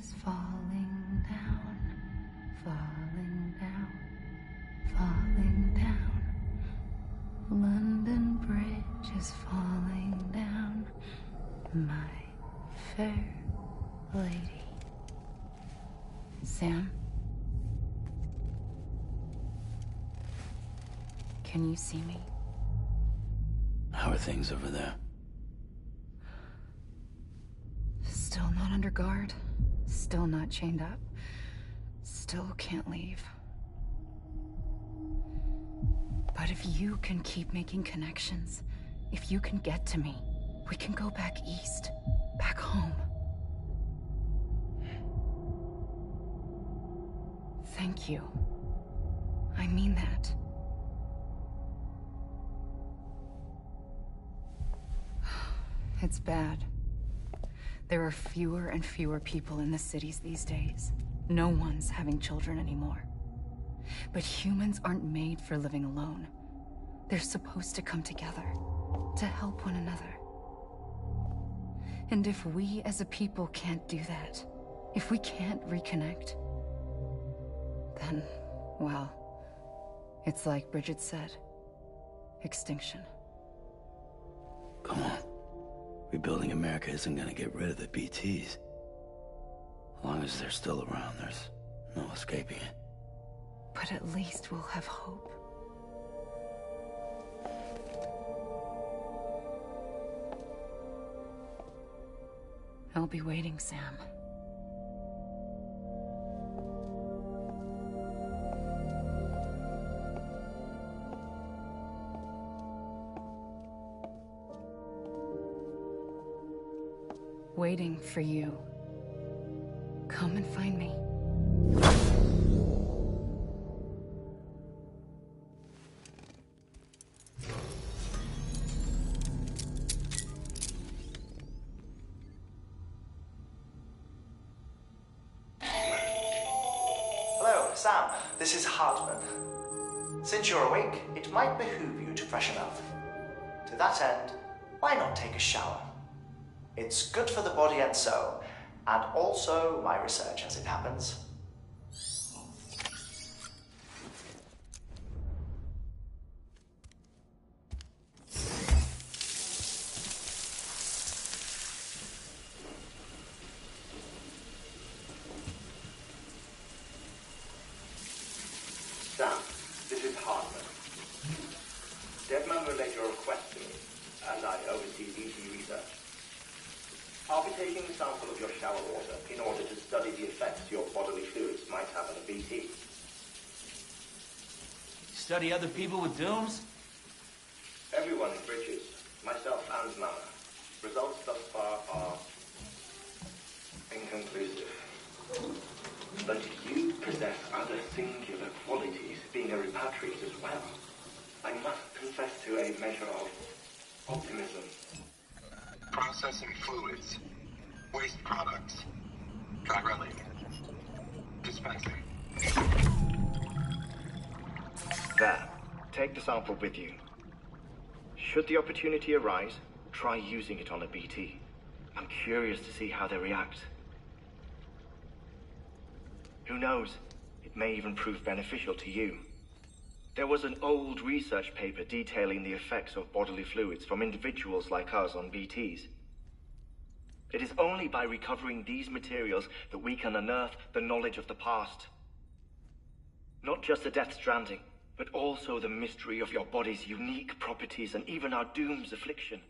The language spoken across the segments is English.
is falling down, falling down, falling down. London Bridge is falling down, my fair lady. Sam? Can you see me? How are things over there? Still not under guard. Still not chained up. Still can't leave. But if you can keep making connections, if you can get to me, we can go back east. Back home. Thank you. I mean that. It's bad. There are fewer and fewer people in the cities these days. No one's having children anymore. But humans aren't made for living alone. They're supposed to come together, to help one another. And if we as a people can't do that, if we can't reconnect, then, well, it's like Bridget said, extinction. Come on. Rebuilding America isn't gonna get rid of the BTs. As long as they're still around, there's no escaping it. But at least we'll have hope. I'll be waiting, Sam. Waiting for you. Come and find me. Hello, Sam. This is Hartman. Since you're awake, it might behoove you to freshen up. To that end, why not take a shower? It's good for the body and soul, and also my research as it happens. Sam, this is Hartman. Deadman relayed your request to me, and I oversee BT research. I'll be taking a sample of your shower water in order to study the effects your bodily fluids might have on a BT. Study other people with dooms? Everyone in Bridges, myself and Nana. Results thus far are inconclusive. But you possess other singular qualities, being a repatriate as well. I must confess to a measure of optimism. Processing fluids. Waste products. Try relay. Dispensing. There. Take the sample with you. Should the opportunity arise, try using it on a BT. I'm curious to see how they react. Who knows? It may even prove beneficial to you. There was an old research paper detailing the effects of bodily fluids from individuals like us on BTs. It is only by recovering these materials that we can unearth the knowledge of the past. Not just the Death Stranding, but also the mystery of your body's unique properties and even our doom's affliction.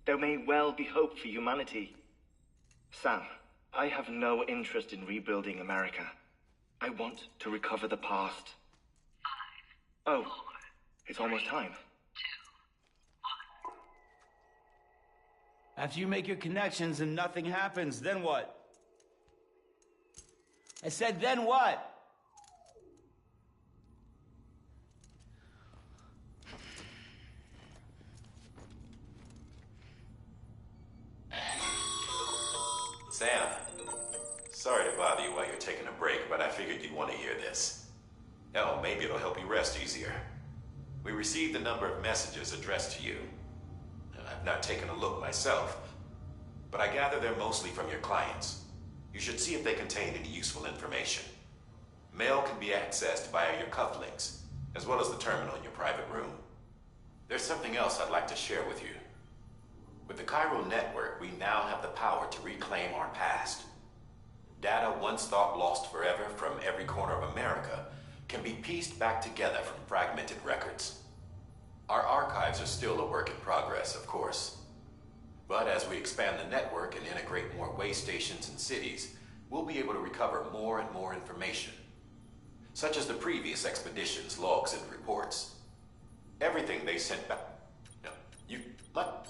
There may well be hope for humanity. Sam, I have no interest in rebuilding America. I want to recover the past. 5, oh, 4, it's almost time. 2, 1. After you make your connections and nothing happens, then what? I said, then what? Sam, sorry to bother you while you're taking a break, but I figured you'd want to hear this. Hell, maybe it'll help you rest easier. We received a number of messages addressed to you. I've not taken a look myself, but I gather they're mostly from your clients. You should see if they contain any useful information. Mail can be accessed via your cufflinks, as well as the terminal in your private room. There's something else I'd like to share with you. With the Chiral Network, we now have the power to reclaim our past. Data once thought lost forever from every corner of America can be pieced back together from fragmented records. Our archives are still a work in progress, of course. But as we expand the network and integrate more way stations and cities, we'll be able to recover more and more information, such as the previous expedition's logs and reports. Everything they sent back. No, what?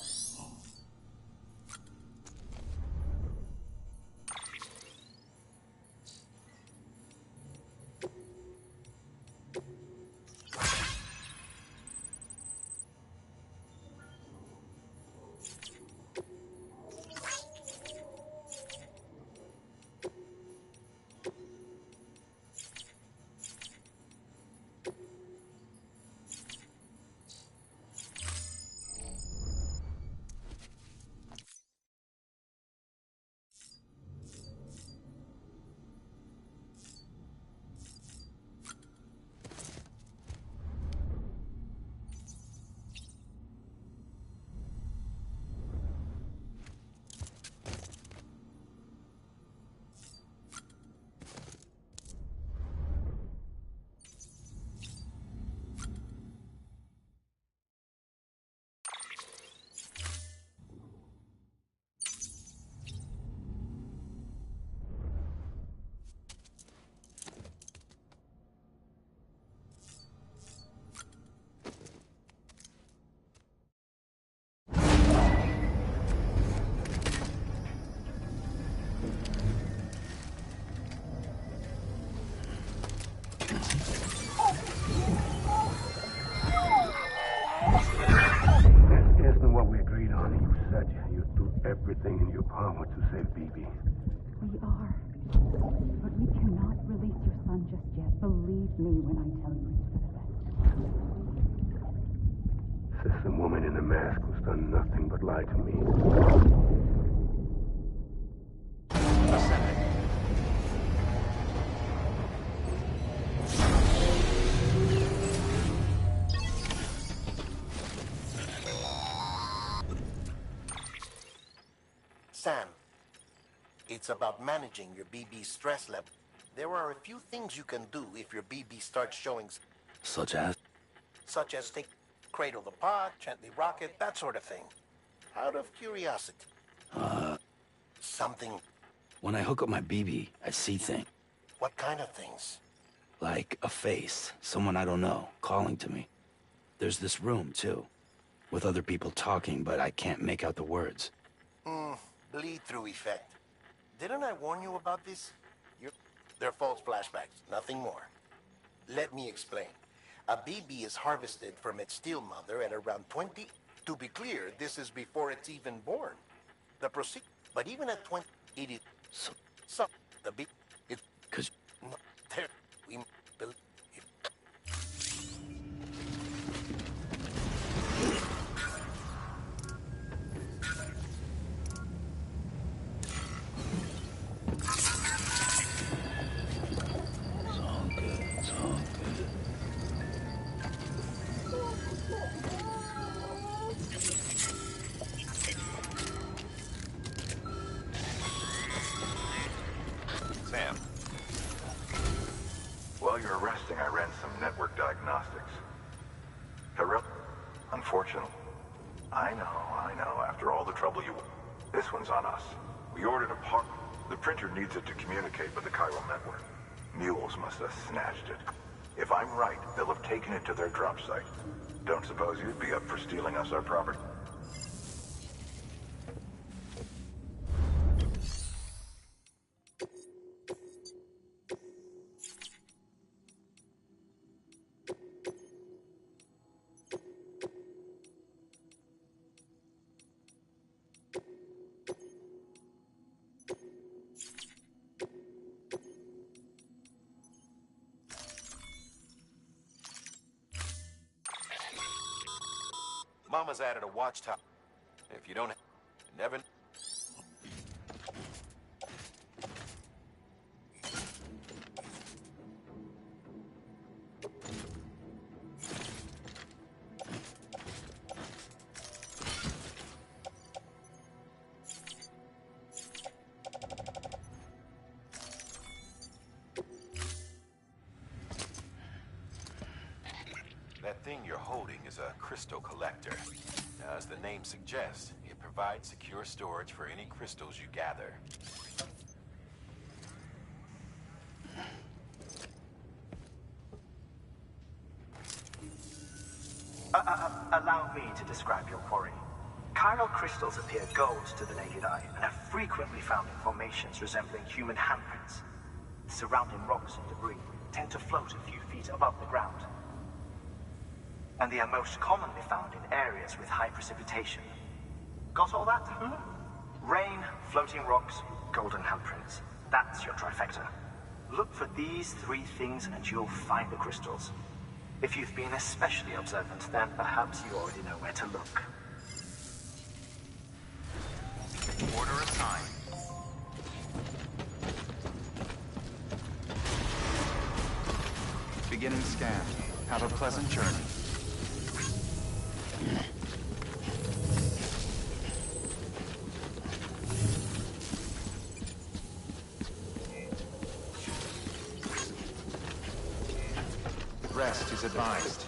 Everything in your power to save BB. We are. But we cannot release your son just yet. Believe me when I tell you it's for the best. Says some woman in a mask who's done nothing but lie to me. Sam, it's about managing your BB stress level. There are a few things you can do if your BB starts showing... Such as? Such as cradle the pod, gently rock it, that sort of thing. Out of curiosity. Something... When I hook up my BB, I see things. What kind of things? Like a face, someone I don't know, calling to me. There's this room, too, with other people talking, but I can't make out the words. Bleed-through effect. Didn't I warn you about this? They're false flashbacks, nothing more. Let me explain. A BB is harvested from its steel mother at around 20... To be clear, this is before it's even born. The procedure... But even at 20... It is... So the BB... It's... Cause... No, there... We... Believe... Sam. While you're resting, I ran some network diagnostics. Unfortunately. I know. After all the trouble you... This one's on us. We ordered a part... The printer needs it to communicate with the Chiral Network. Mules must have snatched it. If I'm right, they'll have taken it to their drop site. Don't suppose you'd be up for stealing us our property? Mama's added a watchtower. If you don't... Never... thing you're holding is a crystal collector. Now, as the name suggests, it provides secure storage for any crystals you gather. Allow me to describe your quarry. Chiral crystals appear gold to the naked eye and are frequently found in formations resembling human handprints. Surrounding rocks and debris tend to float a few feet above the ground. And they are most commonly found in areas with high precipitation. Got all that? Rain, floating rocks, golden handprints. That's your trifecta. Look for these three things and you'll find the crystals. If you've been especially observant, then perhaps you already know where to look. Order assigned. Beginning scan. Have a pleasant journey. Rest is advised.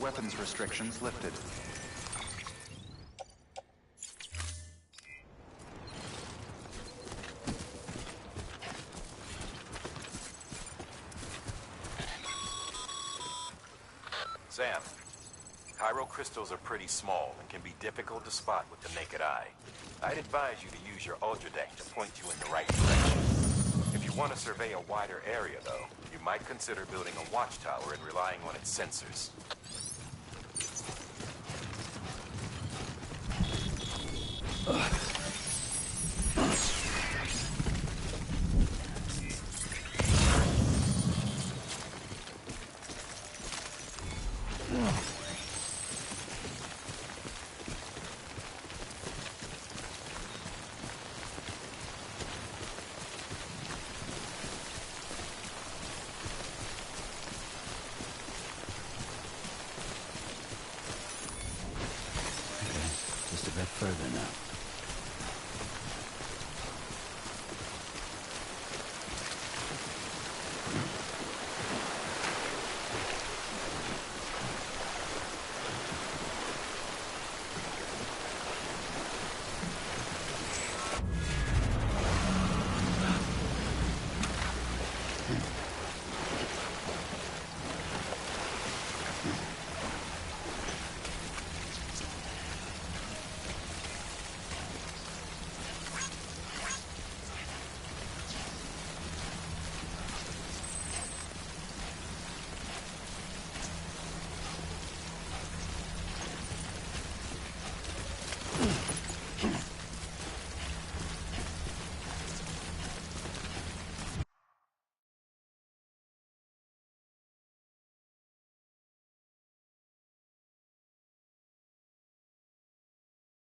Weapons restrictions lifted. Sam, chiral crystals are pretty small and can be difficult to spot with the naked eye. I'd advise you to use your Ultradeck to point you in the right direction. If you want to survey a wider area, though, you might consider building a watchtower and relying on its sensors. Ugh.